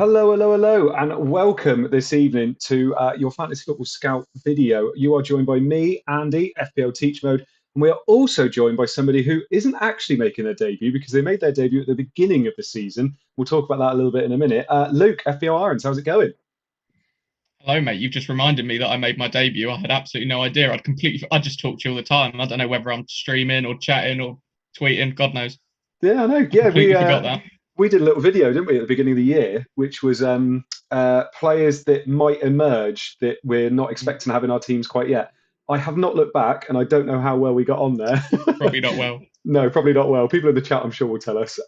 Hello, hello, hello, and welcome this evening to your Fantasy Football Scout video. You are joined by me, Andy, FPL Teach Mode, and we are also joined by somebody who isn't actually making their debut because they made their debut at the beginning of the season. We'll talk about that a little bit in a minute. Luke, FPL Irons, how's it going? Hello, mate. You've just reminded me that I made my debut. I had absolutely no idea. I just talk to you all the time. I don't know whether I'm streaming or chatting or tweeting. God knows. Yeah, I know. I Yeah, we completely forgot uh, that. we did a little video, didn't we, at the beginning of the year, which was players that might emerge that we're not Mm, expecting to have in our teams quite yet. I have not looked back, and I don't know how well we got on there. Probably not well. No, probably not well. People in the chat, I'm sure, will tell us.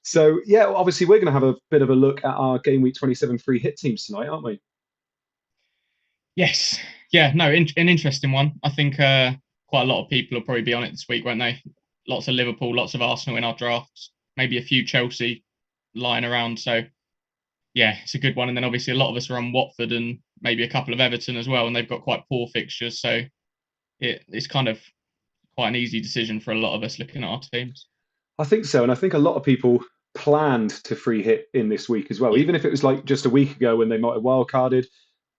So, yeah, well, obviously, we're going to have a bit of a look at our Game Week 27 free hit teams tonight, aren't we? Yes. Yeah. No. An interesting one. I think quite a lot of people will probably be on it this week, won't they? Lots of Liverpool, lots of Arsenal in our drafts. Maybe a few Chelsea lying around. So yeah, it's a good one. And then obviously a lot of us are on Watford and maybe a couple of Everton as well, and they've got quite poor fixtures. So it's kind of quite an easy decision for a lot of us looking at our teams. I think so. And I think a lot of people planned to free hit in this week as well. Yeah. Even if it was like just a week ago when they might have wildcarded,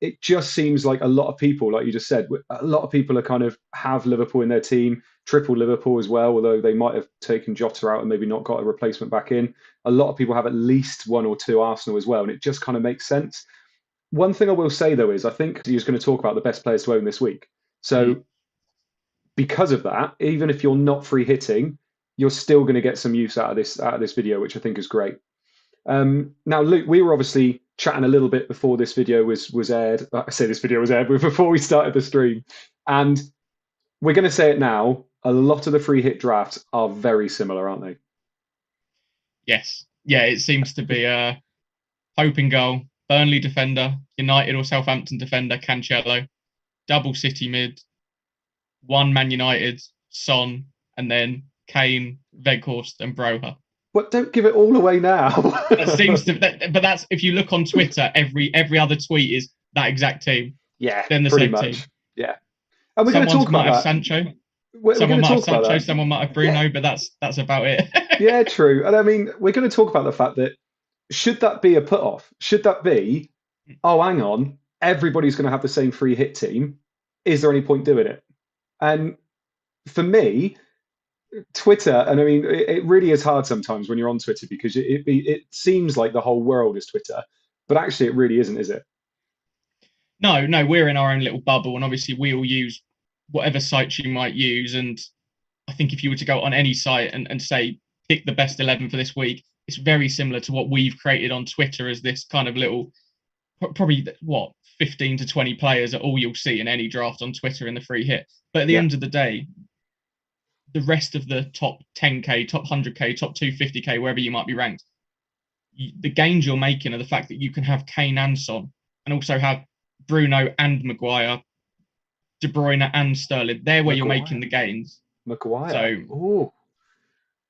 it just seems like a lot of people, like you just said, a lot of people are kind of have Liverpool in their team, triple Liverpool as well, although they might have taken Jota out and maybe not got a replacement back in. A lot of people have at least one or two Arsenal as well, and it just kind of makes sense. One thing I will say though is I think he's going to talk about the best players to own this week. Mm. So because of that, even if you're not free hitting, you're still going to get some use out of this video, which I think is great. Now, Luke, we were obviously chatting a little bit before this video was aired. I say this video was aired, but before we started the stream, and we're going to say it now. A lot of the free hit drafts are very similar, aren't they? Yes. Yeah, it seems to be a Hope in goal, Burnley defender, United or Southampton defender, Cancelo, double City mid, one Man United, Son, and then Kane, Veghorst, and Broha. But don't give it all away now. That seems to, but that's if you look on Twitter, every other tweet is that exact team. Yeah, Then the pretty same team. much. Yeah, and we're going to talk Someone's about might have that. Sancho, We're someone going to might have talk about Sancho, that. someone might have Yeah, Bruno, but that's about it. yeah, true. And I mean, we're going to talk about the fact that should that be a put off? Should that be, oh, hang on, everybody's going to have the same free hit team? Is there any point doing it? And for me, Twitter, and I mean, it really is hard sometimes when you're on Twitter because it seems like the whole world is Twitter, but actually it really isn't, is it? No, no, we're in our own little bubble, and obviously we all use whatever sites you might use. And I think if you were to go on any site and say pick the best 11 for this week, it's very similar to what we've created on Twitter as this kind of little, probably what 15 to 20 players are all you'll see in any draft on Twitter in the free hit. But at the Yeah, end of the day, the rest of the top 10k, top 100k, top 250k, wherever you might be ranked, the gains you're making are the fact that you can have Kane and Son, and also have Bruno and Maguire, De Bruyne and Sterling. They're where you're making Maguire. the gains. Maguire. So Oh,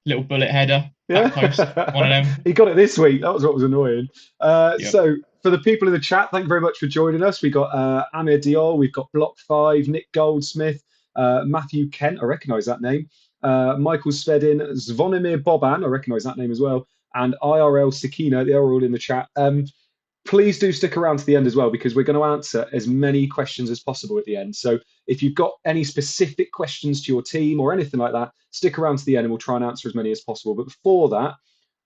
little bullet header, back post, one of yeah. them. He got it this week. That was what was annoying. Yep. So for the people in the chat, thank you very much for joining us. We got Amir Diol, we've got Block Five, Nick Goldsmith, Matthew Kent. I recognise that name. Michael Svedin, Zvonimir Boban. I recognise that name as well. And IRL Sakina. They're all in the chat. Please do stick around to the end as well because we're going to answer as many questions as possible at the end. So if you've got any specific questions to your team or anything like that, stick around to the end and we'll try and answer as many as possible. But before that,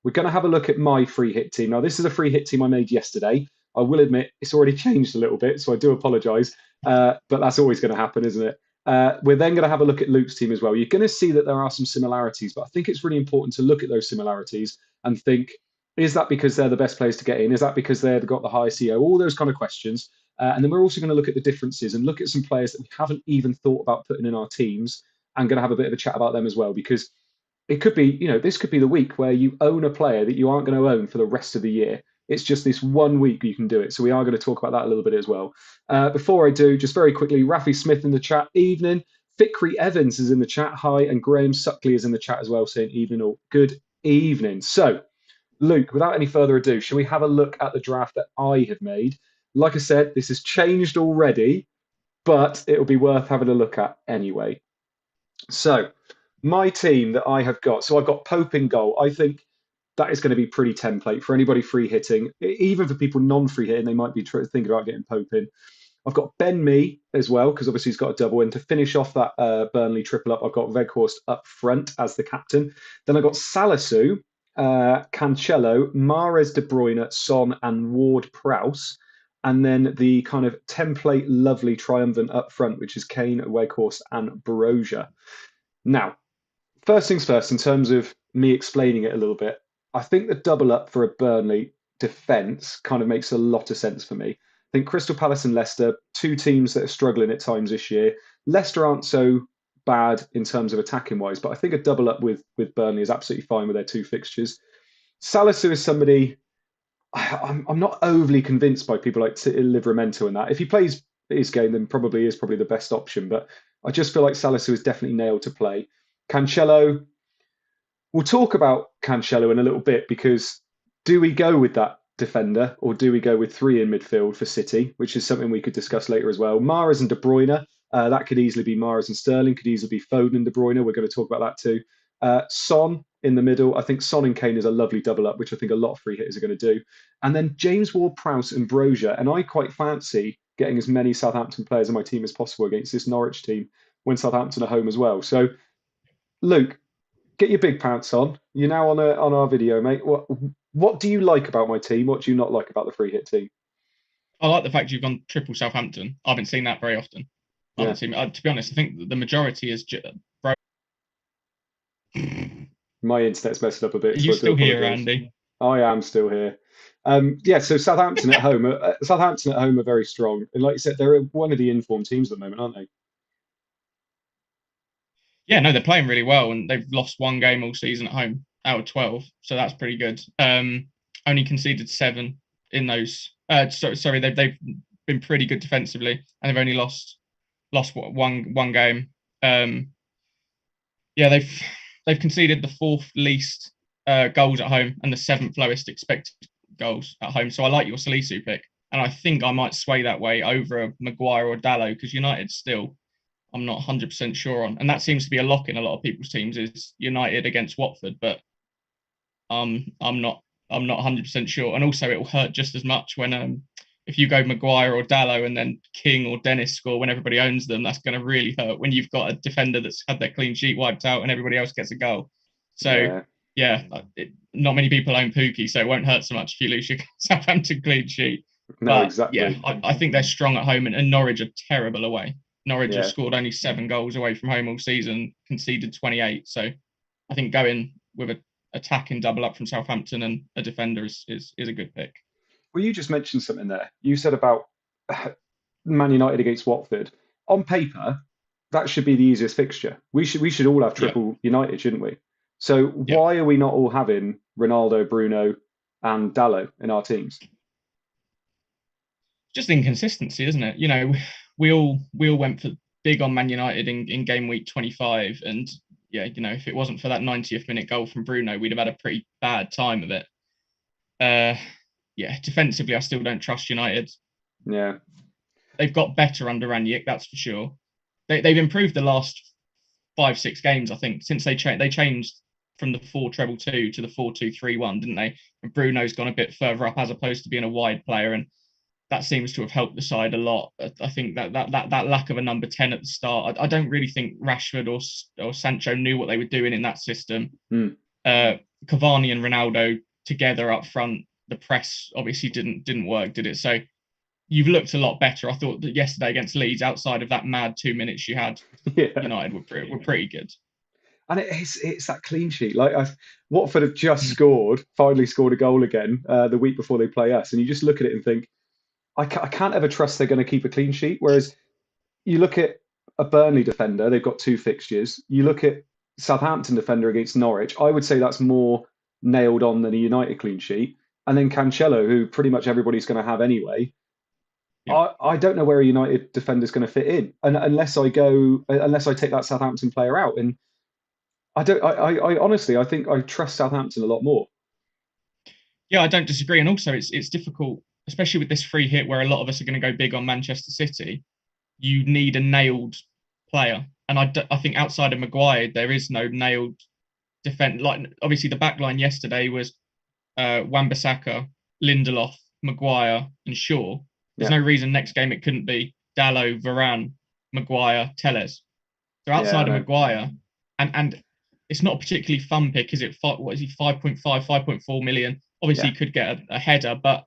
we're going to have a look at my free hit team. Now, this is a free hit team I made yesterday. I will admit it's already changed a little bit, so I do apologise. But that's always going to happen, isn't it? We're then going to have a look at Luke's team as well. You're going to see that there are some similarities, but I think it's really important to look at those similarities and think, is that because they're the best players to get in? Is that because they've got the highest CEO? All those kind of questions. And then we're also going to look at the differences and look at some players that we haven't even thought about putting in our teams and going to have a bit of a chat about them as well because it could be, this could be the week where you own a player that you aren't going to own for the rest of the year. It's just this one week you can do it. So we are going to talk about that a little bit as well. Before I do, just very quickly, Rafi Smith in the chat, evening. Fikri Evans is in the chat, hi, and Graham Suckley is in the chat as well, saying evening or good evening. So, Luke, without any further ado, shall we have a look at the draft that I have made? Like I said, this has changed already, but it'll be worth having a look at anyway. So, my team that I have got, so I've got Pope in goal. I think that is going to be pretty template for anybody free hitting. Even for people non-free hitting, they might be thinking about getting Pope in. I've got Ben Mee as well, because obviously he's got a double. And to finish off that Burnley triple up, I've got Weghorst up front as the captain. Then I've got Salisu, Cancelo, Mahrez, De Bruyne, Son, and Ward-Prowse. And then the kind of template lovely triumvirate up front, which is Kane, Weghorst, and Broja. Now, first things first, in terms of me explaining it a little bit, I think the double up for a Burnley defence kind of makes a lot of sense for me. I think Crystal Palace and Leicester, two teams that are struggling at times this year. Leicester aren't so bad in terms of attacking wise, but I think a double up with Burnley is absolutely fine with their two fixtures. Salisu is somebody I'm not overly convinced by people like Livramento and that. If he plays his game, then probably is probably the best option. But I just feel like Salisu is definitely nailed to play. Cancelo, we'll talk about Cancelo in a little bit, because do we go with that defender or do we go with three in midfield for City, which is something we could discuss later as well. Mahrez and De Bruyne, that could easily be Mahrez and Sterling, could easily be Foden and De Bruyne. We're going to talk about that too. Son in the middle. I think Son and Kane is a lovely double up, which I think a lot of free hitters are going to do. And then James Ward-Prowse and Broja. And I quite fancy getting as many Southampton players in my team as possible against this Norwich team when Southampton are home as well. So, Luke, get your big pants on. You're now on our video, mate. What do you like about my team? What do you not like about the free hit team? I like the fact you've gone triple Southampton. I haven't seen that very often. I haven't seen. To be honest, I think the majority is. My internet's messed up a bit. Are you still here, Andy? I am still here. Yeah, so Southampton at home. Southampton at home are very strong, and like you said, they're one of the informed teams at the moment, aren't they? Yeah, no, they're playing really well, and they've lost one game all season at home out of 12, so that's pretty good. Only conceded 7 in those. Sorry, they've been pretty good defensively, and they've only lost one game. Yeah, they've conceded the 4th least goals at home and the 7th lowest expected goals at home. So I like your Salisu pick, and I think I might sway that way over a Maguire or Dalot, because United still I'm not 100% sure on, and that seems to be a lock in a lot of people's teams is United against Watford, but I'm not 100% sure, and also it will hurt just as much when if you go Maguire or Dalot and then King or Dennis score when everybody owns them. That's going to really hurt when you've got a defender that's had their clean sheet wiped out and everybody else gets a goal. So yeah, not many people own Pookie, so it won't hurt so much if you lose your Southampton clean sheet. No, but exactly. Yeah, I think they're strong at home, and Norwich are terrible away. Norwich have scored only 7 goals away from home all season, conceded 28. So I think going with an attacking double up from Southampton and a defender is a good pick. Well, you just mentioned something there. You said about Man United against Watford. On paper, that should be the easiest fixture. We should all have triple United, shouldn't we? So why are we not all having Ronaldo, Bruno, and Dalot in our teams? Just inconsistency, isn't it? You know, we all went for big on Man United in game week 25, and yeah, you know, if it wasn't for that 90th minute goal from Bruno, we'd have had a pretty bad time of it. Yeah, defensively, I still don't trust United. Yeah, they've got better under Ranić, that's for sure. They've improved the last 5-6 games, I think, since they changed from the 4-2-2 to the 4-2-3-1, didn't they? And Bruno's gone a bit further up as opposed to being a wide player, and that seems to have helped the side a lot. I think that lack of a number 10 at the start, I don't really think Rashford or Sancho knew what they were doing in that system. Cavani and Ronaldo together up front, the press obviously didn't work, did it? So you've looked a lot better. I thought that yesterday against Leeds, outside of that mad 2 minutes you had, United were pretty good. And it's that clean sheet. Like Watford have just finally scored a goal again the week before they play us, and you just look at it and think, I can't ever trust they're going to keep a clean sheet. Whereas you look at a Burnley defender, they've got 2 fixtures. You look at Southampton defender against Norwich, I would say that's more nailed on than a United clean sheet. And then Cancelo, who pretty much everybody's going to have anyway. Yeah. I don't know where a United defender is going to fit in, and unless I take that Southampton player out. And I honestly, I think I trust Southampton a lot more. Yeah, I don't disagree. And also it's difficult, especially with this free hit where a lot of us are going to go big on Manchester City. You need a nailed player. And I think outside of Maguire, there is no nailed defense. Like, obviously, the back line yesterday was Wan-Bissaka, Lindelof, Maguire, and Shaw. There's Yeah, no reason next game it couldn't be Dallo, Varane, Maguire, Telles. So yeah, I outside of know. Maguire, and it's not a particularly fun pick, is it? What is he? 5.5, 5.4 million. Obviously, Yeah, he could get a header, but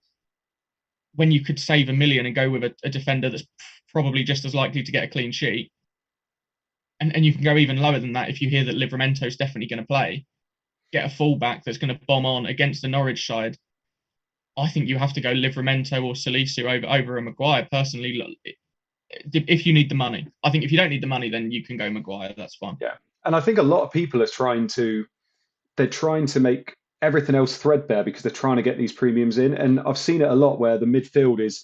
when you could save a million and go with a defender that's probably just as likely to get a clean sheet, and you can go even lower than that if you hear that Livramento's definitely going to play, get a fullback that's going to bomb on against the Norwich side. I think you have to go Livramento or Salisu over a Maguire. Personally, if you need the money, I think if you don't need the money, then you can go Maguire. That's fine. yeah. And I think a lot of people are trying to make everything else threadbare because they're trying to get these premiums in. And I've seen it a lot where the midfield is,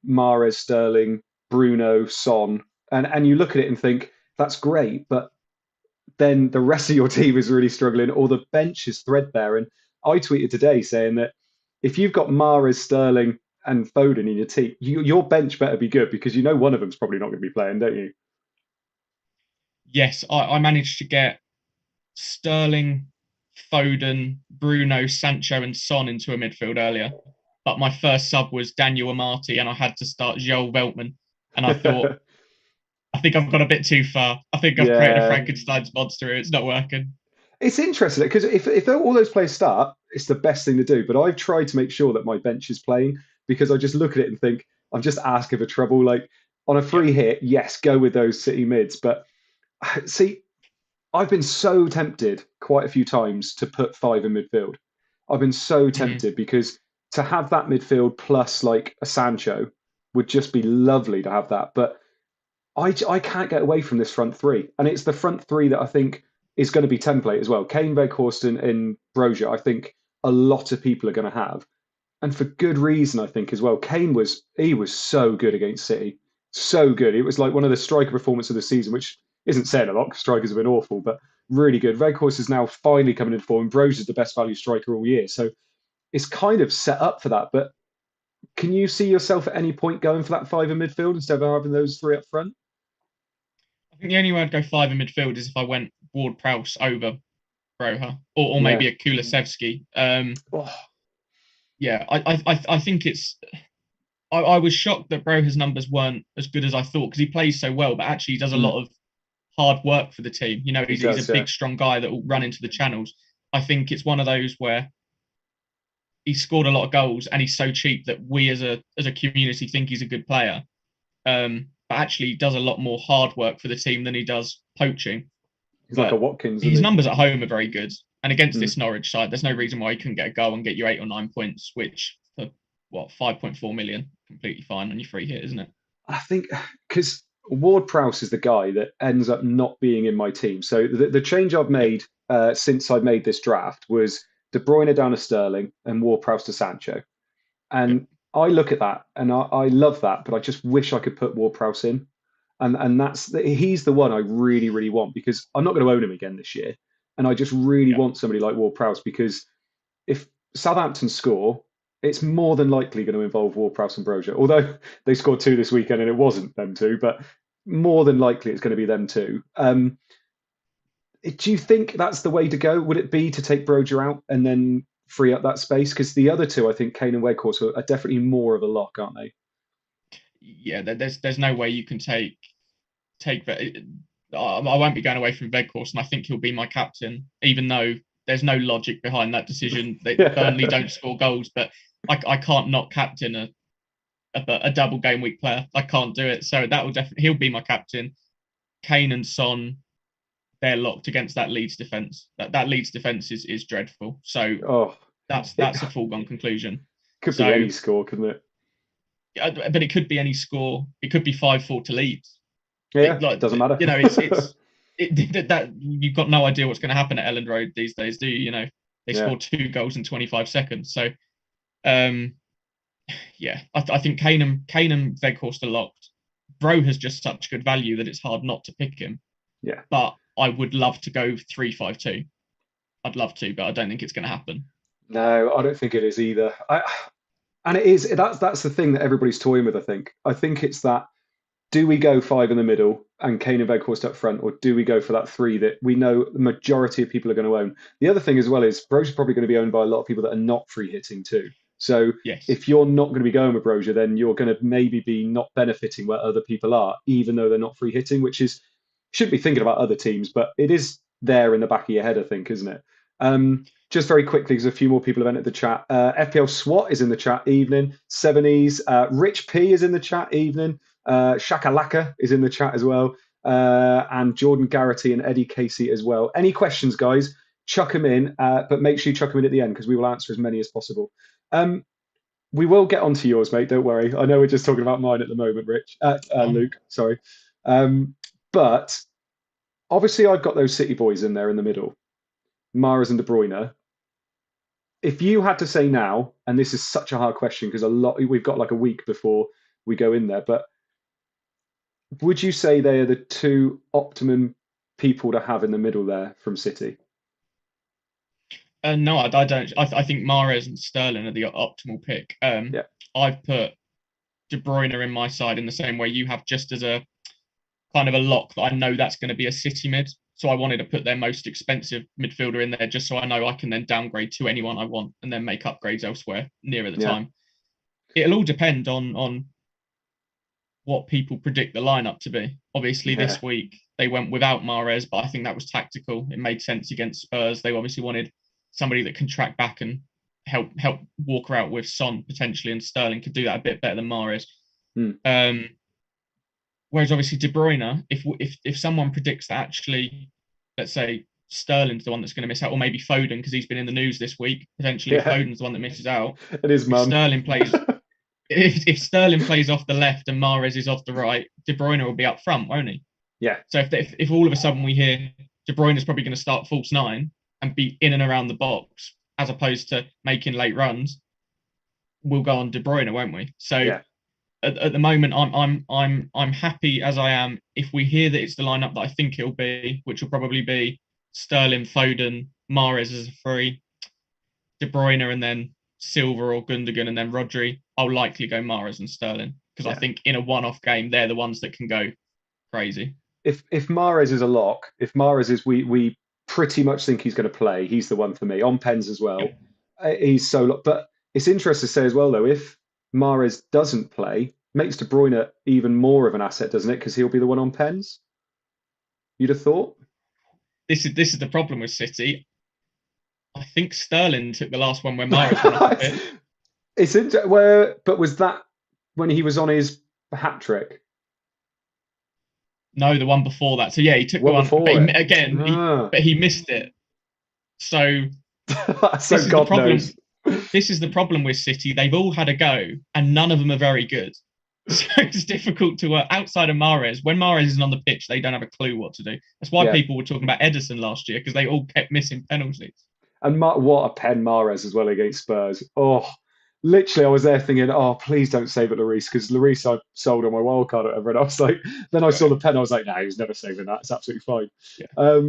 Mahrez, Sterling, Bruno, Son, and you look at it and think that's great, but then the rest of your team is really struggling, or the bench is threadbare. And I tweeted today saying that if you've got Mahrez, Sterling, and Foden in your team, your bench better be good because you know one of them's probably not going to be playing, don't you? Yes, I managed to get Sterling, Foden, Bruno, Sancho, and Son into a midfield earlier. But my first sub was Daniel Amati, and I had to start Joel Veltman. And I thought, I think I've gone a bit too far. I think I've created a Yeah, Frankenstein's monster here. It's not working. it's interesting because if all those players start, it's the best thing to do. But I've tried to make sure that my bench is playing because I just look at it and think I'm just asking for trouble. Like on a Yeah. free hit, yes, go with those City mids. But see, I've been so tempted quite a few times to put five in midfield. I've been so Mm-hmm. tempted because to have that midfield plus like a Sancho would just be lovely to have that. But I can't get away from this front three. And it's the front three that I think is going to be template as well. Kane, Weghorst, and Brozier, I think a lot of people are going to have. And for good reason, I think, as well. Kane was so good against City. So good. It was like one of the striker performances of the season, which isn't saying a lot because strikers have been awful, but really good. Weghorst is now finally coming into form. Brozier's the best value striker all year. So it's kind of set up for that. But can you see yourself at any point going for that five in midfield instead of having those three up front? I think the only way I'd go five in midfield is if I went Ward Prowse over Broha, or Yeah. maybe a Kulusevski. Oh, Yeah, I think it's. I was shocked that Broha's numbers weren't as good as I thought because he plays so well, but actually he does a mm, lot of hard work for the team. You know, he he's a does, yeah. big, strong guy that will run into the channels. I think it's one of those where he scored a lot of goals and he's so cheap that we as a community think he's a good player. But actually he does a lot more hard work for the team than he does poaching. He's like a But Watkins, his isn't numbers at home are very good. And against he? Mm. this Norwich side, there's no reason why he couldn't get a goal and get you 8 or 9 points, which for what 5.4 million, completely fine on your free hit, isn't it? I think because Ward Prowse is the guy that ends up not being in my team. So the change I've Yeah, made since I made this draft was De Bruyne down to Sterling and Ward Prowse to Sancho. yeah, And I look at that and I love that, but I just wish I could put Ward Prowse in. And he's the one I really, really want because I'm not going to own him again this year. And I just really yeah. want somebody like Ward Prowse because if Southampton score, it's more than likely going to involve Ward-Prowse and Brozier. Although they scored two this weekend and it wasn't them two, but more than likely it's going to be them two. Do you think that's the way to go? Would it be to take Brozier out and then free up that space? Because the other two, I think Kane and Weghorst are definitely more of a lock, aren't they? Yeah, there's no way you can take that. I won't be going away from Veghorst, and I think he'll be my captain, even though there's no logic behind that decision. Burnley Yeah. don't score goals, but I can't not captain a double game week player. I can't do it. So that will definitely he'll be my captain. Kane and Son, they're locked against that Leeds defense. That Leeds defense is dreadful. So Oh, it that's a foregone conclusion. could be So, any score, couldn't it? but it could be any score. It could be 5-4 to Leeds. Yeah, Like doesn't matter. that you've got no idea what's going to happen at Ellen Road these days, do you? You know, they Yeah. scored 2 goals in 25 seconds. So, um, yeah, I think Kane and Veghorst are locked. Bro has just such good value that it's hard not to pick him. Yeah. But I would love to go 3-5-2. I'd love to, but I don't think it's going to happen. No, I don't think it is either. And it is that's the thing that everybody's toying with. I think it's that do we go five in the middle and Kane and Weghorst up front, or do we go for that three that we know the majority of people are going to own? The other thing as well is Brozier probably going to be owned by a lot of people that are not free hitting too. So Yes. if you're not going to be going with Brozier, then you're going to maybe be not benefiting where other people are, even though they're not free hitting, which is shouldn't be thinking about other teams, but it is there in the back of your head, I think, isn't it? Just very quickly, because a few more people have entered the chat. FPL SWAT is in the chat, evening. Seventies. Rich P is in the chat, evening. Shakalaka is in the chat as well. And Jordan Garrity and Eddie Casey as well. Any questions, guys? Chuck them in, but make sure you chuck them in at the end because we will answer as many as possible. We will get onto yours, mate. Don't worry. I know we're just talking about mine at the moment, Luke. Sorry. But obviously, I've got those City boys in there in the middle, Mahrez and De Bruyne. If you had to say now, and this is such a hard question because we've got like a week before we go in there, but would you say they are the two optimum people to have in the middle there from City? No, I don't. I think Mahrez and Sterling are the optimal pick. Yeah, I've put De Bruyne in my side in the same way you have, just as a kind of a lock that I know that's going to be a City mid. So I wanted to put their most expensive midfielder in there just so I know I can then downgrade to anyone I want and then make upgrades elsewhere nearer the yeah, time. It'll all depend on what people predict the lineup to be. Obviously, yeah, this week they went without Mahrez, but I think that was tactical. It made sense against Spurs. They obviously wanted somebody that can track back and help Walker out with Son potentially, and Sterling could do that a bit better than Mahrez. mm, Whereas obviously De Bruyne, if someone predicts that actually, let's say Sterling's the one that's going to miss out, or maybe Foden because he's been in the news this week, potentially yeah. Foden's the one that misses out. It is, If mum. Sterling plays if Sterling plays off the left and Mahrez is off the right, De Bruyne will be up front, won't he? Yeah, So if all of a sudden we hear De Bruyne is probably going to start false nine and be in and around the box as opposed to making late runs, we'll go on De Bruyne, won't we? So yeah, at the moment, I'm happy as I am. If we hear that it's the lineup that I think it'll be, which will probably be Sterling, Foden, Mahrez as a free, De Bruyne, and then Silva or Gundogan, and then Rodri, I'll likely go Mahrez and Sterling because I yeah. think in a one-off game, they're the ones that can go crazy. If Mahrez is a lock, if Mahrez is we pretty much think he's going to play. He's the one for me on pens as well. Yep. He's so locked. But it's interesting to say as well though, if Mahrez doesn't play, makes De Bruyne even more of an asset, doesn't it? Because he'll be the one on pens. You'd have thought. This is the problem with City. I think Sterling took the last one when Mahrez went off the pitch. But was that when he was on his hat trick? No, the one before that. So yeah, he took the One one, but before it. but he missed it. So So this is the God problem. knows. This is the problem with City. They've all had a go, and none of them are very good. So it's difficult to outside of Mahrez. When Mahrez isn't on the pitch, they don't have a clue what to do. That's why Yeah. people were talking about Edison last year because they all kept missing penalties. And what a pen Mahrez as well against Spurs. Oh, literally, I was there thinking, oh, please don't save it, Lloris, because Lloris I sold on my wild card or whatever. And I was like, then I saw Right. the pen, I was like, nah, he was never saving that. It's absolutely fine. Yeah.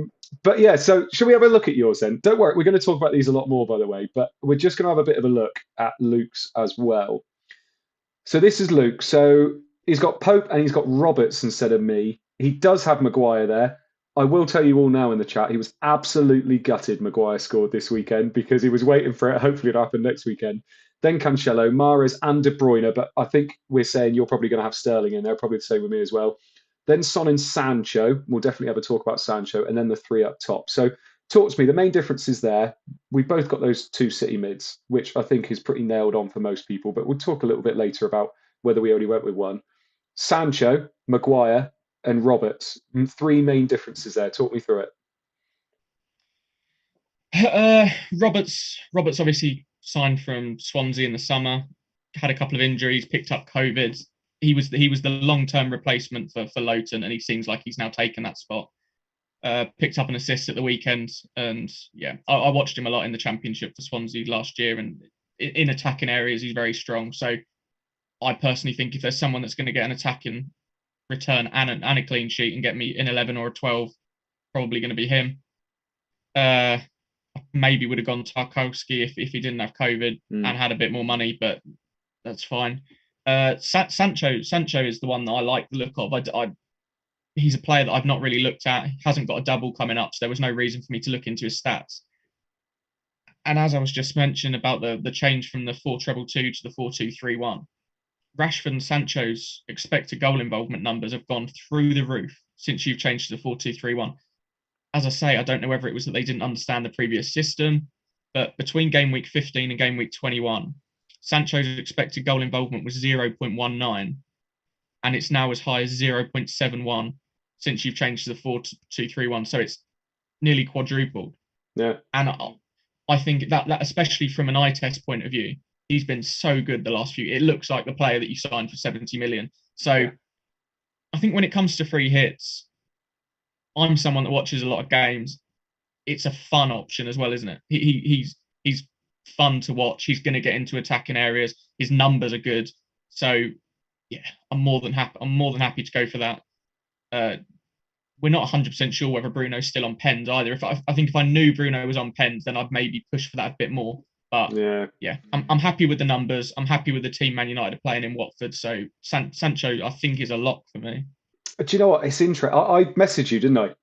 But yeah, so should we have a look at yours then? Don't worry, we're going to talk about these a lot more, by the way, but we're just going to have a bit of a look at Luke's as well. So this is Luke. So he's got Pope and he's got Roberts instead of me. He does have Maguire there. I will tell you all now in the chat, he was absolutely gutted Maguire scored this weekend because he was waiting for it. Hopefully it'll happen next weekend. Then Cancelo, Mahrez and De Bruyne, but I think we're saying you're probably going to have Sterling in there, probably the same with me as well. Then Son and Sancho. We'll definitely have a talk about Sancho, and then the three up top. So talk to me. The main difference is there. We've both got those two City mids, which I think is pretty nailed on for most people, but we'll talk a little bit later about whether we only went with one. Sancho, Maguire, and Roberts. Three main differences there. Talk me through it. Roberts obviously signed from Swansea in the summer, had a couple of injuries, picked up COVID. He was the long-term replacement for Lowton, and he seems like he's now taken that spot. Picked up an assist at the weekend, and yeah, I watched him a lot in the Championship for Swansea last year, and in attacking areas he's very strong. So I personally think if there's someone that's going to get an attacking return and a clean sheet and get me an 11 or a 12, probably going to be him. Maybe would have gone Tarkowski if he didn't have COVID and had a bit more money, but that's fine. Sancho is the one that I like the look of. He's a player that I've not really looked at. He hasn't got a double coming up, so there was no reason for me to look into his stats. And as I was just mentioning about the change from the 4-2-2 to the 4-2-3-1, Rashford and Sancho's expected goal involvement numbers have gone through the roof since you've changed to the 4-2-3-1. As I say, I don't know whether it was that they didn't understand the previous system, but between game week 15 and game week 21, Sancho's expected goal involvement was 0.19, and it's now as high as 0.71 since you've changed to the 4-2-3-1. So it's nearly quadrupled. Yeah. And I think that especially from an eye test point of view, he's been so good the last few. It looks like the player that you signed for 70 million. So yeah. I think when it comes to free hits, I'm someone that watches a lot of games. It's a fun option as well, isn't it? He's fun to watch. He's going to get into attacking areas. His numbers are good. So yeah, I'm more than happy to go for that. We're not 100% sure whether Bruno's still on pens either. I think if I knew Bruno was on pens, then I'd maybe push for that a bit more. But yeah, I'm happy with the numbers. I'm happy with the team Man United are playing in Watford. So Sancho, I think, is a lock for me. Do you know what? It's interesting. I messaged you, didn't I,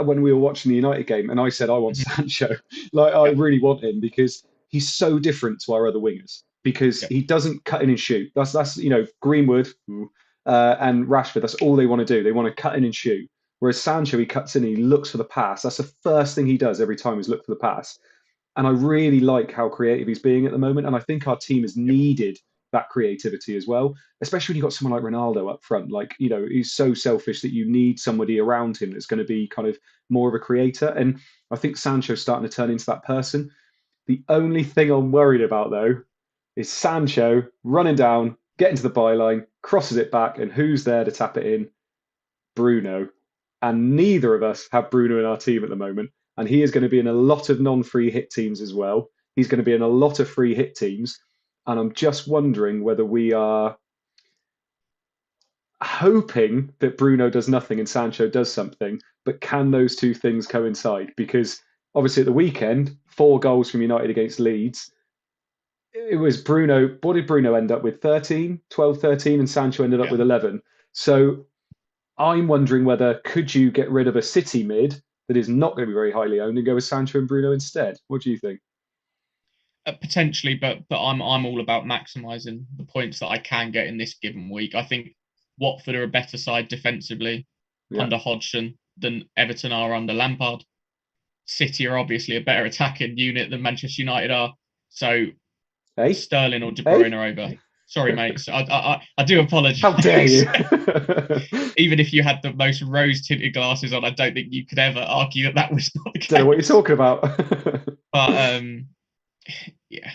when we were watching the United game, and I said I want Sancho. Like I really want him because he's so different to our other wingers. Because he doesn't cut in and shoot. That's Greenwood and Rashford. That's all they want to do. They want to cut in and shoot. Whereas Sancho, he cuts in and he looks for the pass. That's the first thing he does every time is look for the pass. And I really like how creative he's being at the moment. And I think our team has needed that creativity as well, especially when you've got someone like Ronaldo up front. Like, he's so selfish that you need somebody around him that's going to be kind of more of a creator. And I think Sancho's starting to turn into that person. The only thing I'm worried about, though, is Sancho running down, getting to the byline, crosses it back, and who's there to tap it in? Bruno. And neither of us have Bruno in our team at the moment. And he is going to be in a lot of non-free hit teams as well. He's going to be in a lot of free hit teams. And I'm just wondering whether we are hoping that Bruno does nothing and Sancho does something. But can those two things coincide? Because obviously at the weekend, 4 goals from United against Leeds. It was Bruno. What did Bruno end up with? 13, 12, 13, and Sancho ended up with 11. So I'm wondering whether could you get rid of a City mid that is not going to be very highly owned and go with Sancho and Bruno instead? What do you think? Potentially, but I'm all about maximising the points that I can get in this given week. I think Watford are a better side defensively under Hodgson than Everton are under Lampard. City are obviously a better attacking unit than Manchester United are. So Sterling or De Bruyne are over. Sorry, mates. I do apologise. How dare you? Even if you had the most rose-tinted glasses on, I don't think you could ever argue that was not the case. Don't know what you're talking about. But yeah,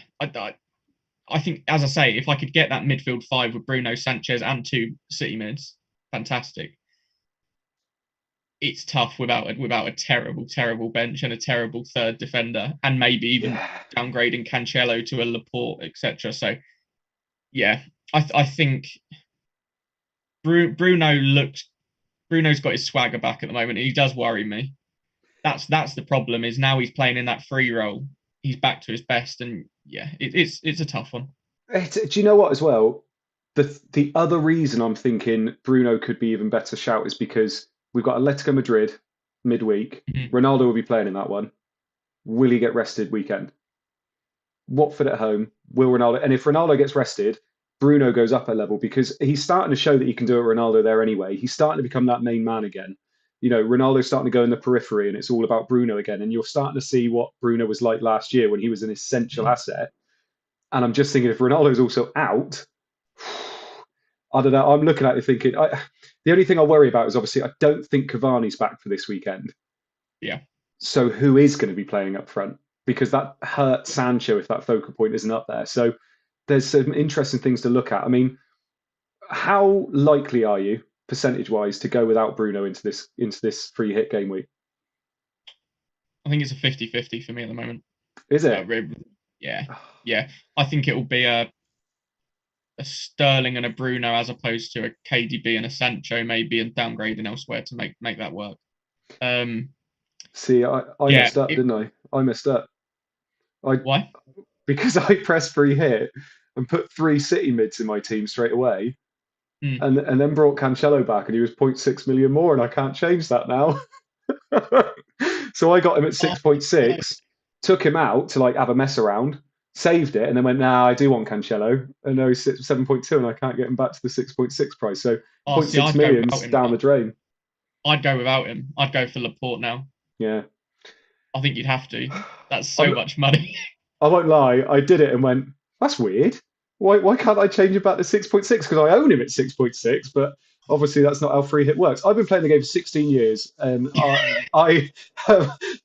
I think, as I say, if I could get that midfield 5 with Bruno, Sanchez, and 2 City mids, fantastic. It's tough without a terrible bench and a terrible third defender, and maybe even downgrading Cancelo to a Laporte, etc. So, yeah, I think Bruno's got his swagger back at the moment, and he does worry me. That's the problem. Is now he's playing in that free role. He's back to his best, and yeah, it's a tough one. Do you know what as well? The other reason I'm thinking Bruno could be even better shout is because we've got Atletico Madrid midweek. Ronaldo will be playing in that one. Will he get rested weekend? Watford at home. Will Ronaldo? And if Ronaldo gets rested, Bruno goes up a level because he's starting to show that he can do it. Ronaldo there anyway. He's starting to become that main man again. Ronaldo's starting to go in the periphery, and it's all about Bruno again. And you're starting to see what Bruno was like last year when he was an essential asset. And I'm just thinking if Ronaldo's also out, I don't know. I'm looking at it thinking, the only thing I worry about is obviously I don't think Cavani's back for this weekend. Yeah. So who is going to be playing up front? Because that hurts Sancho if that focal point isn't up there. So there's some interesting things to look at. I mean, how likely are you, percentage-wise, to go without Bruno into this free hit game week? I think it's a 50-50 for me at the moment. Is it? Yeah. I think it will be a Sterling and a Bruno as opposed to a KDB and a Sancho maybe, and downgrading elsewhere to make that work. See, I messed up, didn't I? I messed up. Why? Because I pressed free hit. and put three City mids in my team straight away, Mm. and then brought Cancelo back, and he was 0.6 million more, and I can't change that now. So I got him at Oh, no. 6.6, took him out to like have a mess around, saved it, and then went, nah, I do want Cancelo. And now he's 7.2, and I can't get him back to the 6.6 price. So Oh, point see, 6 I'd go without million's him down now. the drain. I'd go without him. I'd go for Laporte now. Yeah. I think you'd have to. That's so I'm, much money. I won't lie, I did it and went, that's weird. Why can't I change it back to 6.6? Because I own him at 6.6, but obviously that's not how free hit works. I've been playing the game for 16 years, and I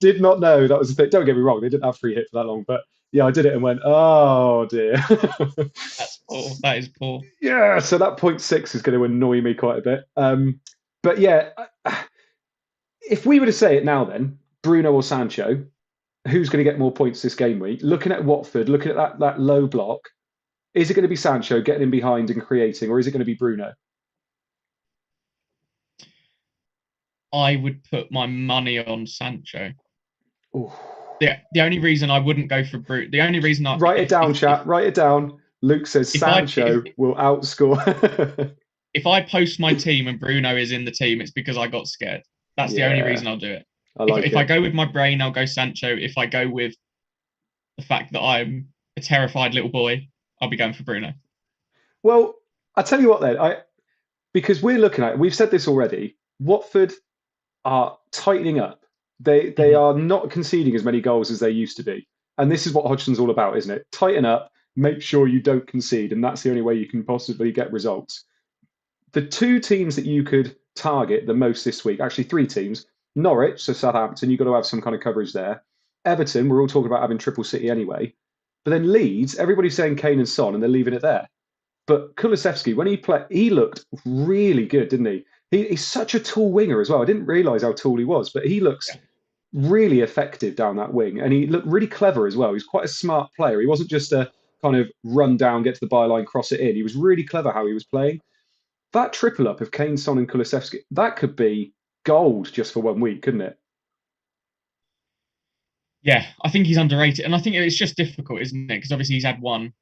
did not know that was a thing. Don't get me wrong, they didn't have free hit for that long, but yeah, I did it and went, oh dear. That's poor. That is poor. Yeah, so that point 6 is going to annoy me quite a bit. But yeah, if we were to say it now, then Bruno or Sancho, who's going to get more points this game week? Looking at Watford, looking at that low block, is it going to be Sancho getting in behind and creating, or is it going to be Bruno? I would put my money on Sancho. Ooh. The only reason I wouldn't go for Brute, the only reason I Write it down, chat. Write it down. Luke says if I Sancho will outscore. if I post my team and Bruno is in the team, it's because I got scared. That's the only Yeah, reason I'll do it. I If like if I it. go with my brain, I'll go Sancho. If I go with the fact that I'm a terrified little boy, I'll be going for Bruno. Well, I tell you what then, because we're looking at, we've said this already. Watford are tightening up. They Mhm. are not conceding as many goals as they used to be, and this is what Hodgson's all about, isn't it? Tighten up, make sure you don't concede, and that's the only way you can possibly get results. The two teams that you could target the most this week, actually three teams: Norwich, so Southampton, you've got to have some kind of coverage there. Everton, we're all talking about having triple city anyway. But then Leeds, everybody's saying Kane and Son, and they're leaving it there. But Kulusevski, when he played, he looked really good, didn't he? He's such a tall winger as well. I didn't realise how tall he was, but he looks Yeah. really effective down that wing, and he looked really clever as well. He's quite a smart player. He wasn't just a kind of run down, get to the byline, cross it in. He was really clever how he was playing. That triple up of Kane, Son, and Kulusevski, that could be gold just for 1 week, couldn't it? Yeah, I think he's underrated, and I think it's just difficult, isn't it? Because obviously he's had one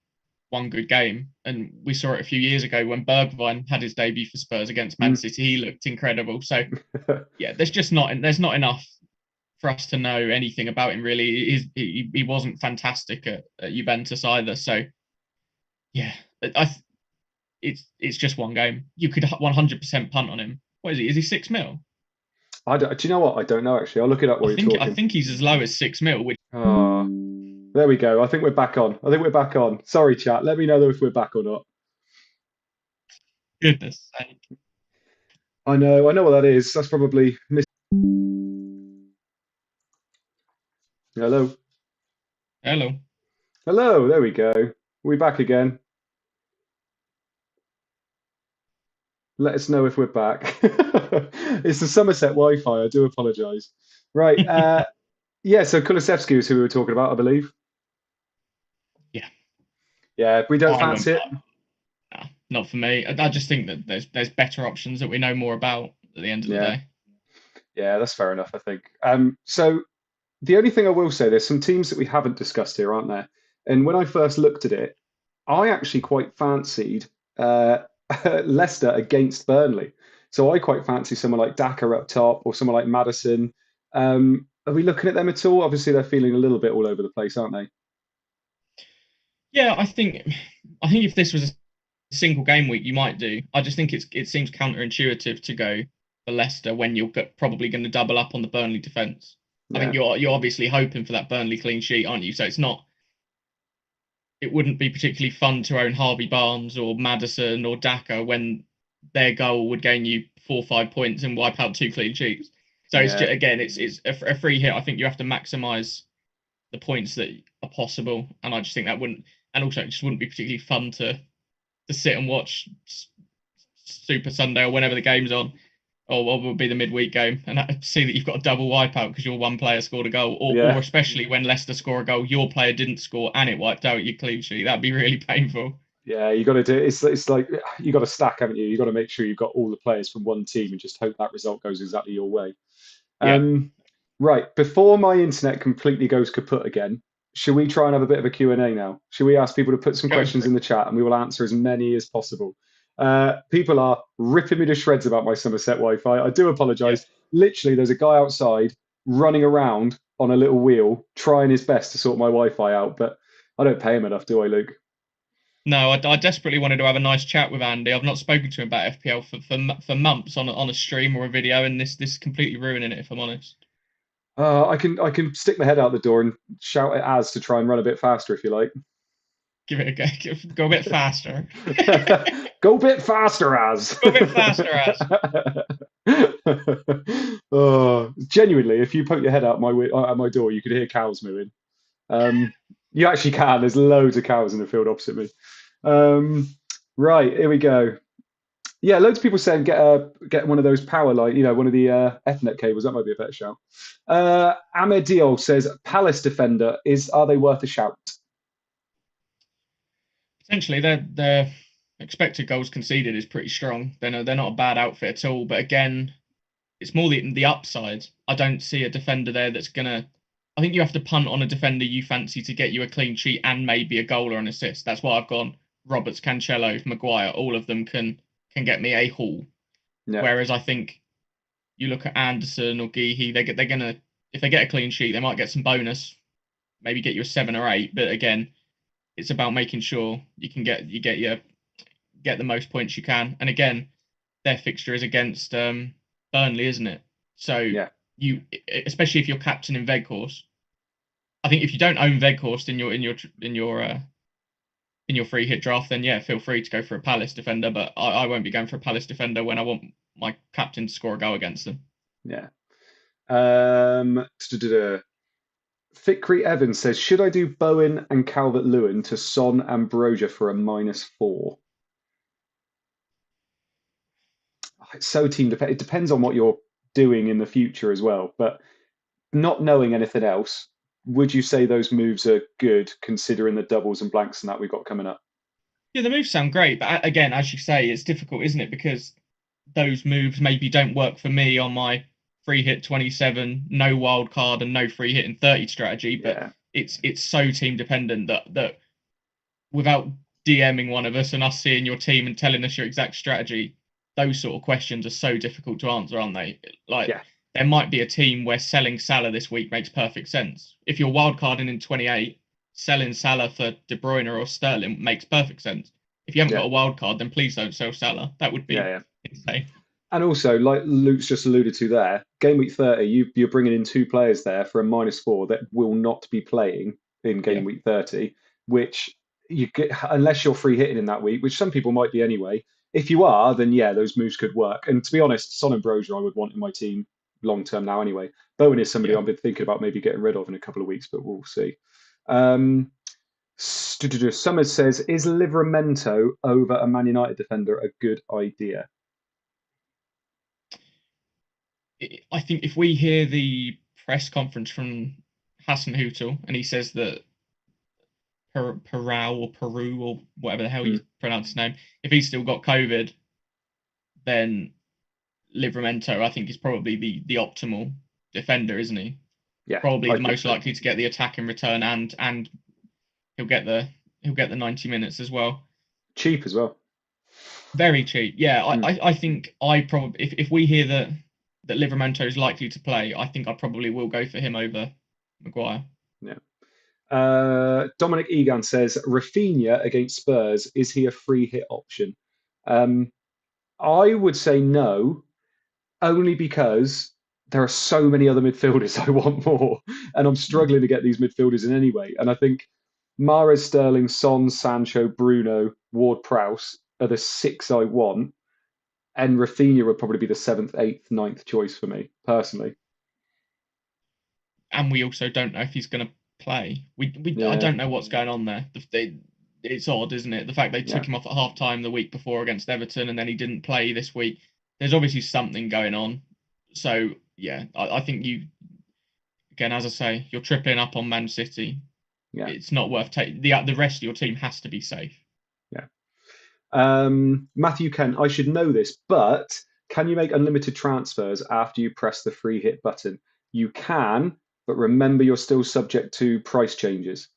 good game, and we saw it a few years ago when Bergwijn had his debut for Spurs against Man Mm. City. He looked incredible. So yeah, there's not enough for us to know anything about him really. He wasn't fantastic at Juventus either. So yeah, it's just one game. You could 100% punt on him. What is he? Is he 6 mil? Do you know what? I don't know actually. I'll look it up while you're I talking. think he's as low as 6 mil, which Ah, there we go. I think we're back on. I think we're back on. Sorry, chat. Let me know if we're back or not. goodness sake. I know what that is. That's probably hello. Hello. Hello, there we go. We back again. Let us know if we're back. It's the Somerset Wi-Fi. I do apologise. Right. Yeah, so Kulusevski is who we were talking about, I believe. Yeah, Yeah, we don't I wouldn't. fancy it. Nah, not for me. I just think that there's better options that we know more about at the end of the Yeah, day. yeah, that's fair enough, I think. So the only thing I will say, there's some teams that we haven't discussed here, aren't there? And when I first looked at it, I actually quite fancied uh, Leicester against Burnley. So I quite fancy someone like Daka up top or someone like Madison. Are we looking at them at all? Obviously, they're feeling a little bit all over the place, aren't they? Yeah, I think if this was a single game week, you might do. I just think it seems counterintuitive to go for Leicester when you're probably going to double up on the Burnley defence. I think Yeah, you're obviously hoping for that Burnley clean sheet, aren't you? So it wouldn't be particularly fun to own Harvey Barnes or Madison or Daka when their goal would gain you 4 or 5 points and wipe out two clean sheets. So it's yeah, just, again, it's a free hit. I think you have to maximise the points that are possible, and I just think that wouldn't, and also it just wouldn't be particularly fun to sit and watch Super Sunday or whenever the game's on, or what would be the midweek game, and see that you've got a double wipeout because your one player scored a goal, or yeah. especially when Leicester score a goal, your player didn't score and it wiped out your clean sheet. That'd be really painful. Yeah, you got to do it's like you got to stack, haven't you? You got to make sure you've got all the players from one team and just hope that result goes exactly your way. Yeah. Um, right, before my internet completely goes kaput again, should we try and have a bit of a Q&A now? Should we ask people to put some Go questions for it. in the chat and we will answer as many as possible? People are ripping me to shreds about my Somerset Wi-Fi. I do Yeah. apologise. Literally, there's a guy outside running around on a little wheel, trying his best to sort my Wi-Fi out, but I don't pay him enough, do I, Luke? No, I desperately wanted to have a nice chat with Andy. I've not spoken to him about FPL for months on a stream or a video, and this completely ruining it, if I'm honest. I can stick my head out the door and shout at Az to try and run a bit faster if you like. Give it a go. Go a bit faster. Go a bit faster, Az. Go a bit faster, Az. Oh, genuinely, if you poke your head out my door, you could hear cows mooing. Um, you actually can. There's loads of cows in the field opposite me. Right, here we go. Yeah, loads of people saying get one of those power line, one of the Ethernet cables. That might be a better shout. Ahmed Diol says Palace defender are they worth a shout? Potentially, their expected goals conceded is pretty strong. They're not a bad outfit at all. But again, it's more the upside. I don't see a defender there that's gonna. I think you have to punt on a defender you fancy to get you a clean sheet and maybe a goal or an assist. That's why I've gone Roberts, Cancelo, Maguire. All of them can get me a haul. Yeah, Whereas I think you look at Anderson or Geehy, they're gonna if they get a clean sheet, they might get some bonus, maybe get you a 7 or 8. But again, it's about making sure you get the most points you can. And again, their fixture is against Burnley, isn't it? So yeah, you, especially if you're captain in Veghorst, I think if you don't own Veghorst in your free hit draft, then yeah, feel free to go for a Palace defender. But I won't be going for a Palace defender when I want my captain to score a goal against them. yeah. Fikri Evans says, should I do Bowen and Calvert-Lewin to Son and Broja for a -4? It's so team dependent. It depends on what you're doing in the future as well. But not knowing anything else, would you say those moves are good considering the doubles and blanks and that we've got coming up? Yeah, the moves sound great, but again, as you say, it's difficult, isn't it? Because those moves maybe don't work for me on my free hit 27, no wild card, and no free hit in 30 strategy. But Yeah, it's so team dependent that without DMing one of us and us seeing your team and telling us your exact strategy, those sort of questions are so difficult to answer, aren't they? Like yeah, there might be a team where selling Salah this week makes perfect sense. If you're wildcarding in 28, selling Salah for De Bruyne or Sterling makes perfect sense. If you haven't yeah, got a wild card, then please don't sell Salah. That would yeah, be yeah. insane. And also, like Luke's just alluded to there, game week 30, you're bringing in two players there for a -4 that will not be playing in Yeah, game week 30, which you get, unless you're free hitting in that week, which some people might be anyway. If you are, then yeah, those moves could work. And to be honest, Son and Brozier I would want in my team long term now anyway. Bowen is somebody yeah. I've been thinking about maybe getting rid of in a couple of weeks, but we'll see. Um, Summers says, is Livramento over a Man United defender a good idea? I think if we hear the press conference from Hassan Hutel and he says that Perau or Peru or whatever the hell Hmm. you pronounce his name, if he's still got COVID, then Livramento, I think, is probably the optimal defender, isn't he? Yeah, Probably I the think most so. likely to get the attack in return, and he'll get the he'll get the 90 minutes as well. Cheap as well. Very cheap. Yeah, Mm, I think I probably if we hear that Livramento is likely to play, I think I probably will go for him over Maguire. yeah. Dominic Egan says Rafinha against Spurs, is he a free hit option? Um, I would say no, only because there are so many other midfielders I want more, and I'm Mm. struggling to get these midfielders in anyway. And I think Mahrez, Sterling, Son, Sancho, Bruno, Ward, Prowse are the six I want, and Rafinha would probably be the seventh, eighth, ninth choice for me personally. And we also don't know if he's going to play. We I Yeah, don't know what's going on there. It's odd, isn't it? The fact they yeah, took him off at half time the week before against Everton and then he didn't play this week. There's obviously something going on. So yeah, I think you again, as I say, you're tripling up on Man City. yeah, It's not worth taking. The rest of your team has to be safe. yeah. Matthew Kent, I should know this, but can you make unlimited transfers after you press the free hit button? You can, but remember you're still subject to price changes.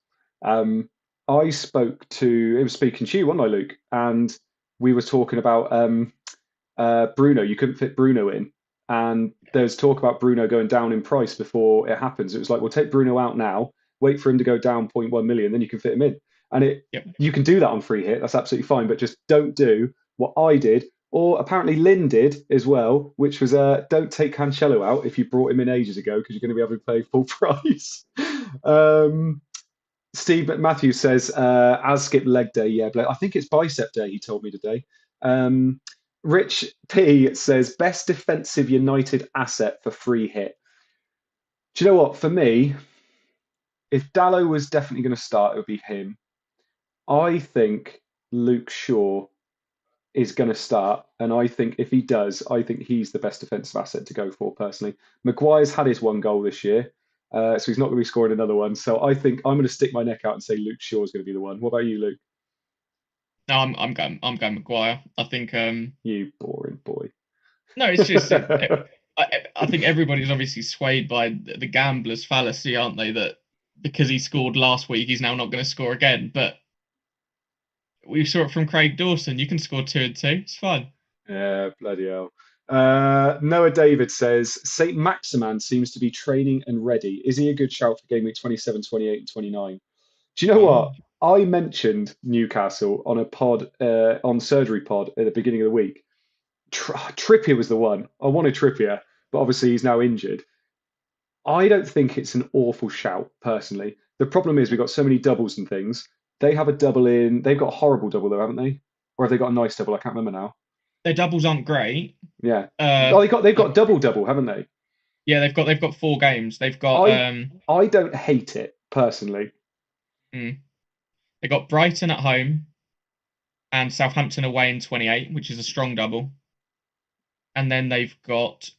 I spoke to, it was speaking to you, wasn't I, Luke? And we were talking about Bruno. You couldn't fit Bruno in. And there's talk about Bruno going down in price before it happens. It was like, we'll take Bruno out now, wait for him to go down 0.1 million, then you can fit him in. And Yep. you can do that on free hit. That's absolutely fine. But just don't do what I did, or apparently Lynn did as well, which was don't take Cancelo out if you brought him in ages ago because you're going to be able to pay full price. Steve Matthews says, as skip leg day, yeah, but I think it's bicep day, he told me today. Rich P says, best defensive United asset for free hit. Do you know what? For me, if Dallo was definitely going to start, it would be him. I think Luke Shaw is going to start. And I think if he does, I think he's the best defensive asset to go for personally. Maguire's had his one goal this year. So he's not going to be scoring another one. So I think I'm going to stick my neck out and say Luke Shaw is going to be the one. What about you, Luke? No, I'm going Maguire. I think You boring boy. no, it's just I think everybody's obviously swayed by the gambler's fallacy, aren't they? That because he scored last week, he's now not going to score again. But we saw it from Craig Dawson. You can score 2 and 2. It's fine. Yeah, bloody hell. Noah David says Saint Maximan seems to be training and ready. Is he a good shout for game week 27, 28, and 29? Do you know Oh, what? I mentioned Newcastle on a pod, on Surgery Pod at the beginning of the week. Trippier was the one. I wanted Trippier, but obviously he's now injured. I don't think it's an awful shout, personally. The problem is we've got so many doubles and things. They have a double in. They've got a horrible double though, haven't they? Or have they got a nice double? I can't remember now. their doubles aren't great. Yeah. Uh, Oh, they've got double, haven't they? yeah, they've got 4 games. They've got I I don't hate it personally. they got Brighton at home and Southampton away in 28, which is a strong double. And then they've got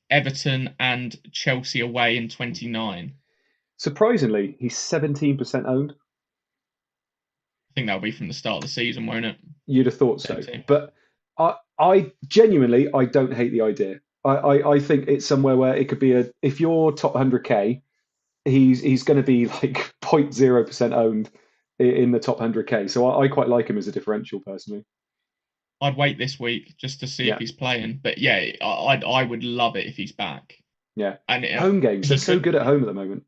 Everton and Chelsea away in 29. Surprisingly, he's 17% owned. I think that'll be from the start of the season, won't it? You'd have thought so, 17. but I genuinely I don't hate the idea. I think it's somewhere where it could be a if you're top 100k, he's going to be like 0.0% owned in the top 100k. So I quite like him as a differential personally. I'd wait this week just to see if Yeah, he's playing. But yeah, I would love it if he's back. yeah. And Home games, they're he so could good at home at the moment.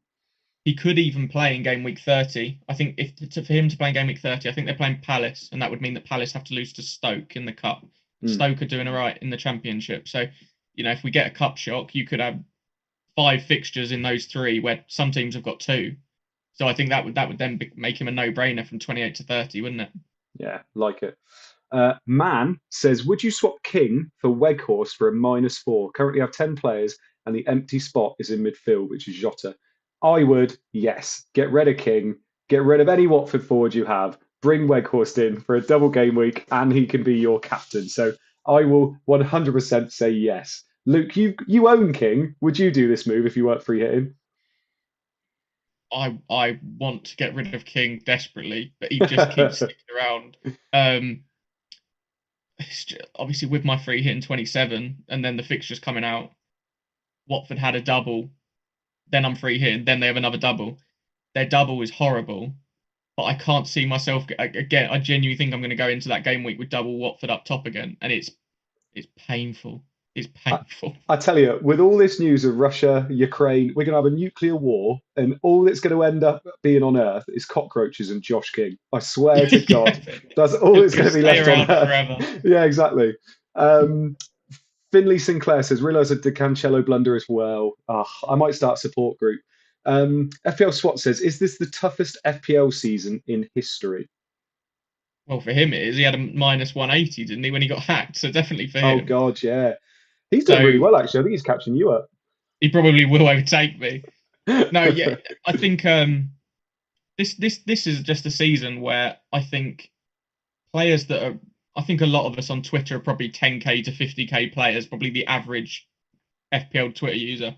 he could even play in game week 30. I think for him to play in game week 30, I think they're playing Palace, and that would mean that Palace have to lose to Stoke in the cup. Mm. Stoke are doing all right in the championship. So, if we get a cup shock, you could have 5 fixtures in those 3 where some teams have got 2. So I think that would then make him a no-brainer from 28 to 30, wouldn't it? Yeah, like it. Man says, would you swap King for Weghorst for a -4? Currently have 10 players and the empty spot is in midfield, which is Jota. I would, yes. Get rid of King. Get rid of any Watford forward you have. Bring Weghorst in for a double game week and he can be your captain. So I will 100% say yes. Luke, you own King. Would you do this move if you weren't free hitting? I want to get rid of King desperately, but he just keeps sticking around. Obviously, with my free hit in 27, and then the fixtures coming out, Watford had a double. Then I'm free hitting. Then they have another double. Their double is horrible, but I can't see myself again. I genuinely think I'm going to go into that game week with double Watford up top again, and it's painful. It's painful. I tell you, with all this news of Russia, Ukraine, we're going to have a nuclear war, and all that's going to end up being on Earth is cockroaches and Josh King. I swear to God, that's all that's going to be left on Earth. Forever. Yeah, exactly. Finley Sinclair says, realise a De Cancello blunder as well. I might start a support group. FPL SWAT says, is this the toughest FPL season in history? Well, for him it is. He had a -180, didn't he, when he got hacked? So definitely for Oh, him. God, yeah. He's doing really well, actually. I think he's catching you up. He probably will overtake me. No, yeah, I think this is just a season where I think players that are. I think a lot of us on Twitter are probably 10k to 50k players, probably the average FPL Twitter user.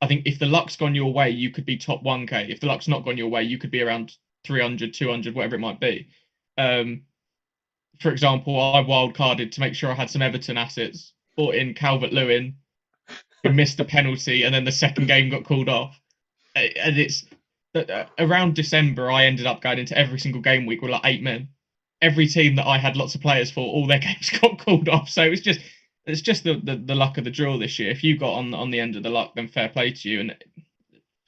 I think if the luck's gone your way, you could be top 1k. If the luck's not gone your way, you could be around 300, 200, whatever it might be. For example, I wildcarded to make sure I had some Everton assets, bought in Calvert-Lewin, who missed a penalty, and then the second game got called off. And it's around December, I ended up going into every single game week with like 8 men. Every team that I had lots of players for, all their games got called off. So it's just the luck of the draw this year. If you got on the end of the luck, then fair play to you. And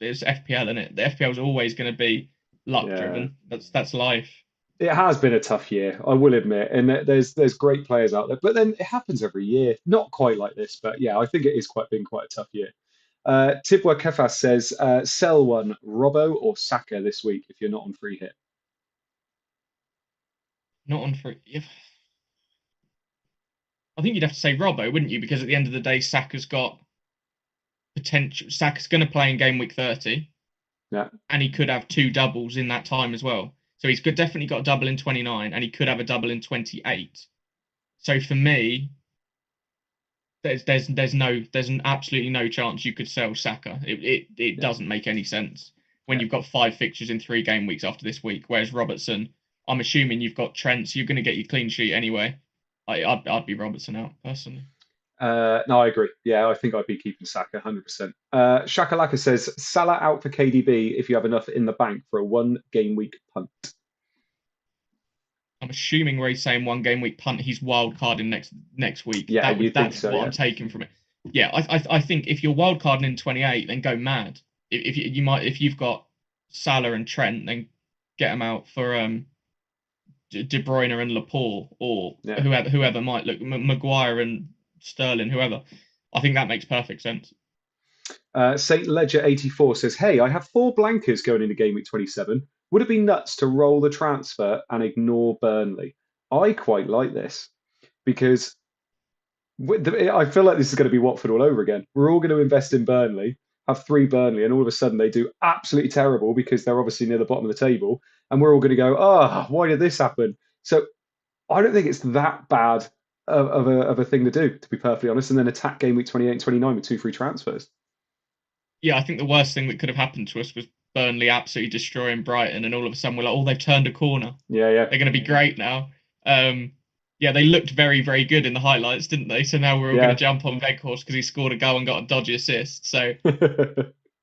it's FPL, isn't it? The FPL is always going to be luck Yeah. driven. That's life. It has been a tough year, I will admit, and there's great players out there, but then it happens every year. Not quite like this, but yeah, I think it is quite a tough year. Tibwa Kefas says, sell one, Robbo or Saka this week if you're not on free hit. Not on free. I think you'd have to say Robbo, wouldn't you? Because at the end of the day, Saka's got potential. Saka's going to play in game week 30, Yeah, and he could have 2 doubles in that time as well. So he's definitely got a double in 29, and he could have a double in 28. So for me, there's absolutely no chance you could sell Saka. It yeah, doesn't make any sense when yeah. you've got 5 fixtures in 3 game weeks after this week. Whereas Robertson, I'm assuming you've got Trent, so you're going to get your clean sheet anyway. I'd be Robertson out personally. No, I agree. Yeah, I think I'd be keeping Saka 100%. Shakalaka says, Salah out for KDB if you have enough in the bank for a 1 game week punt. I'm assuming where he's saying 1 game week punt, he's wild carding next week. Yeah, you think That's so, what yeah. I'm taking from it. Yeah, I think if you're wild carding in 28, then go mad. If you might, if you've got Salah and Trent, then get them out for De Bruyne and Laporte, or Yeah. whoever might look, Maguire and Sterling, whoever. I think that makes perfect sense. St. Ledger 84 says, hey, I have 4 blankers going into Game Week 27. Would it be nuts to roll the transfer and ignore Burnley? I quite like this because I feel like this is going to be Watford all over again. We're all going to invest in Burnley, have 3 Burnley, and all of a sudden they do absolutely terrible because they're obviously near the bottom of the table. And we're all going to go, oh, why did this happen? So I don't think it's that bad of a thing to do, to be perfectly honest, and then attack Game Week 28 and 29 with 2 free transfers. Yeah, I think the worst thing that could have happened to us was Burnley absolutely destroying Brighton, and all of a sudden we're like, oh, they've turned a corner. Yeah, yeah. They're going to be great now. Yeah, they looked very, very good in the highlights, didn't they? So now we're all going to Yeah. jump on Weghorst because he scored a goal and got a dodgy assist. So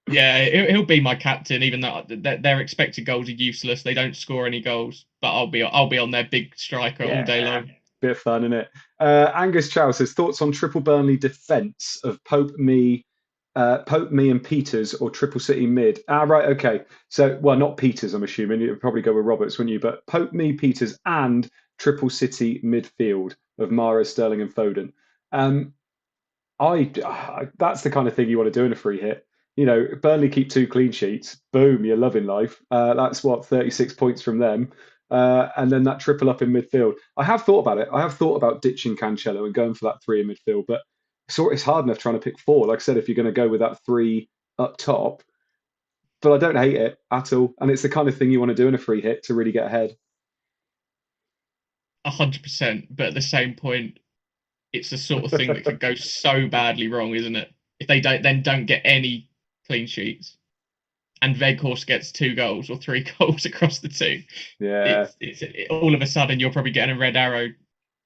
yeah, he'll be my captain, even though their expected goals are useless. They don't score any goals, but I'll be on their big striker all day Yeah. long. Bit of fun, isn't it? Angus Chow says, thoughts on triple Burnley defence of Pope, me, and Peters, or triple City mid? Right, okay. So, well, not Peters, I'm assuming. You'd probably go with Roberts, wouldn't you? But Pope, me, Peters, and triple City midfield of Mara, Sterling, and Foden. That's the kind of thing you want to do in a free hit. You know, Burnley keep 2 clean sheets. Boom, you're loving life. That's what 36 points from them, and then that triple up in midfield. I have thought about it. I have thought about ditching Cancelo and going for that 3 in midfield, but it's hard enough trying to pick 4. Like I said, if you're going to go with that 3 up top, but I don't hate it at all, and it's the kind of thing you want to do in a free hit to really get ahead. 100%. But at the same point, it's the sort of thing that could go so badly wrong, isn't it? If they don't get any clean sheets, and Weghorst gets 2 goals or 3 goals across the 2, Yeah. All of a sudden you're probably getting a red arrow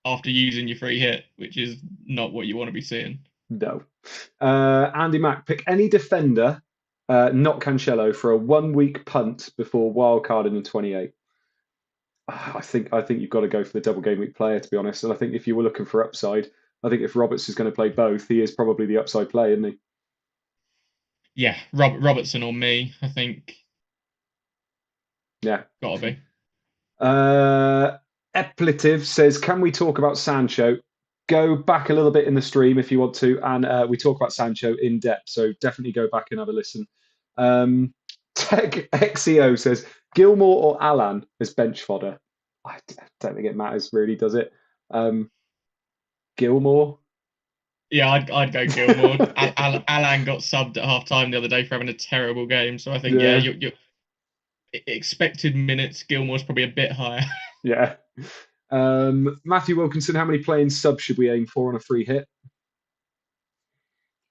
after using your free hit, which is not what you want to be seeing. No. Andy Mack, pick any defender, not Cancelo, for a 1 week punt before wildcarding in 28. I think you've got to go for the double game week player, to be honest. And I think if you were looking for upside, I think if Roberts is going to play both, he is probably the upside play, isn't he? Yeah, Robertson or me, I think. Yeah. Gotta be. Eplitive says, can we talk about Sancho? Go back a little bit in the stream if you want to, and we talk about Sancho in depth. So definitely go back and have a listen. Tech XEO says, Gilmore or Alan as bench fodder? I don't think it matters really, does it? Gilmore? Yeah, I'd go Gilmore. Alan got subbed at half time the other day for having a terrible game. So I think, yeah, your expected minutes, Gilmore's probably a bit higher. Yeah. Matthew Wilkinson, how many playing subs should we aim for on a free hit?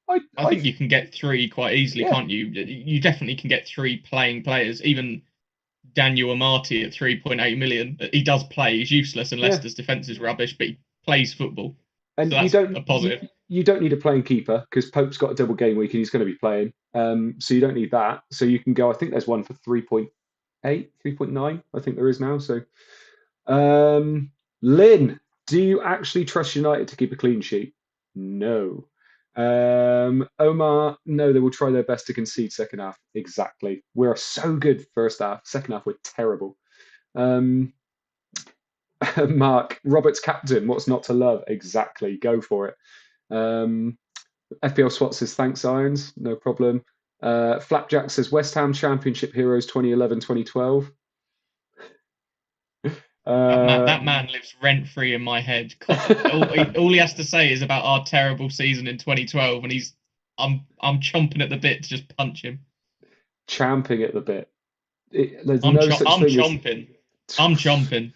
I think you can get 3 quite easily, Yeah. can't you? You definitely can get 3 playing players. Even Daniel Amati at 3.8 million. He does play. He's useless and Leicester's defence is rubbish, but he plays football. And so that's a positive. you don't need a playing keeper because Pope's got a double game week and he's going to be playing. So you don't need that. So you can go. I think there's one for 3.8, 3.9. I think there is now. So, Lynn, do you actually trust United to keep a clean sheet? No. Omar, no, they will try their best to concede second half. Exactly. We're so good first half. Second half, we're terrible. Um, Mark, Robert's captain. What's not to love? Exactly. Go for it. FPL Swat says thanks, Irons. No problem. Flapjack says West Ham Championship Heroes 2011 2012. That man lives rent free in my head. All he has to say is about our terrible season in 2012, and I'm chomping at the bit to just punch him. Champing at the bit. There's I'm no such thing chomping. I'm chomping.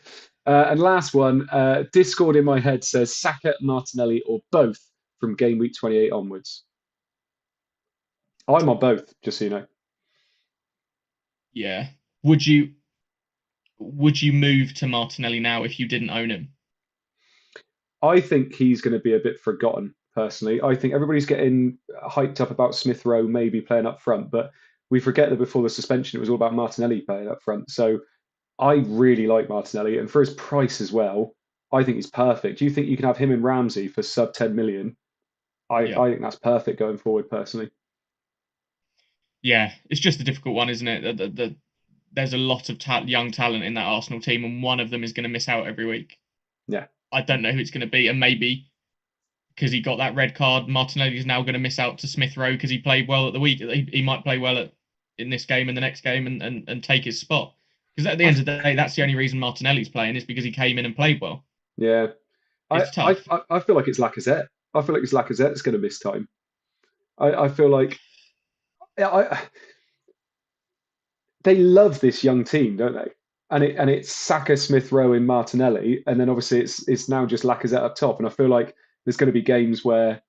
And last one, Discord in my head says Saka, Martinelli, or both from game week 28 onwards. I'm on both, just so you know. Yeah. Would you move to Martinelli now if you didn't own him? I think he's going to be a bit forgotten, personally. I think everybody's getting hyped up about Smith Rowe maybe playing up front, but we forget that before the suspension, it was all about Martinelli playing up front. So I really like Martinelli, and for his price as well, I think he's perfect. Do you think you can have him and Ramsey for sub 10 million? I think that's perfect going forward, personally. Yeah, it's just a difficult one, isn't it? There's a lot of young talent in that Arsenal team, and one of them is going to miss out every week. Yeah. I don't know who it's going to be, and maybe because he got that red card, Martinelli is now going to miss out to Smith Rowe because he played well at the week. He might play well in this game and the next game and take his spot. Because at the end of the day, that's the only reason Martinelli's playing is because he came in and played well. Yeah. It's tough. I feel like it's Lacazette. I feel like it's Lacazette that's going to miss time. I feel like they love this young team, don't they? And it's Saka, Smith Rowe, and Martinelli, and then obviously it's now just Lacazette up top. And I feel like there's going to be games where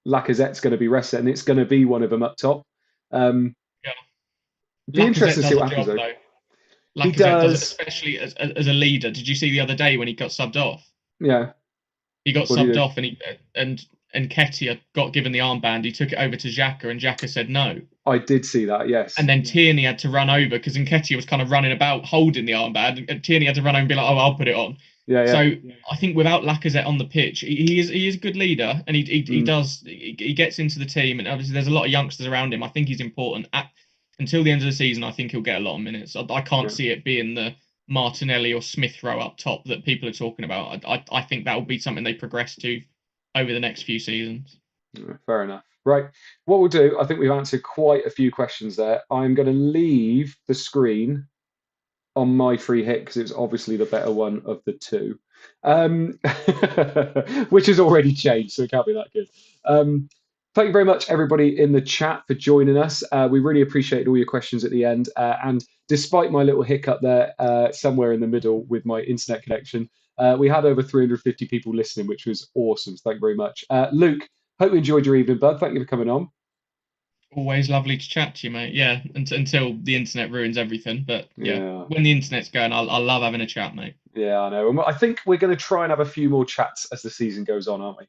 Lacazette's going to be rested, and it's going to be one of them up top. Yeah. Be interesting to see what happens though. Lacazette does, especially as a leader. Did you see the other day when he got subbed off? Yeah, he got subbed off, and Nketiah got given the armband. He took it over to Xhaka, and Xhaka said no. I did see that, yes. And then Tierney had to run over because Nketiah was kind of running about holding the armband, and Tierney had to run over and be like, "Oh, I'll put it on." Yeah. So I think without Lacazette on the pitch, he is a good leader, and he gets into the team, and obviously there's a lot of youngsters around him. I think he's important. Until the end of the season, I think he'll get a lot of minutes. I can't see it being the Martinelli or Smith Rowe up top that people are talking about. I think that will be something they progress to over the next few seasons. Fair enough. Right. What we'll do, I think we've answered quite a few questions there. I'm going to leave the screen on my free hit because it's obviously the better one of the two, which has already changed, so it can't be that good. Thank you very much, everybody in the chat, for joining us. We really appreciated all your questions at the end. And despite my little hiccup there, somewhere in the middle with my internet connection, we had over 350 people listening, which was awesome. So thank you very much. Luke, hope you enjoyed your evening, bud. Thank you for coming on. Always lovely to chat to you, mate. Yeah, until the internet ruins everything. But yeah, when the internet's going, I love having a chat, mate. Yeah, I know. And I think we're going to try and have a few more chats as the season goes on, aren't we?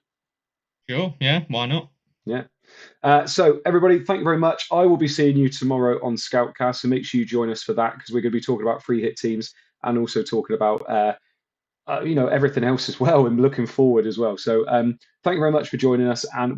Sure. Yeah. Why not? Yeah. So everybody, thank you very much. I will be seeing you tomorrow on Scoutcast, so make sure you join us for that because we're going to be talking about free hit teams and also talking about everything else as well and looking forward as well. So thank you very much for joining us, and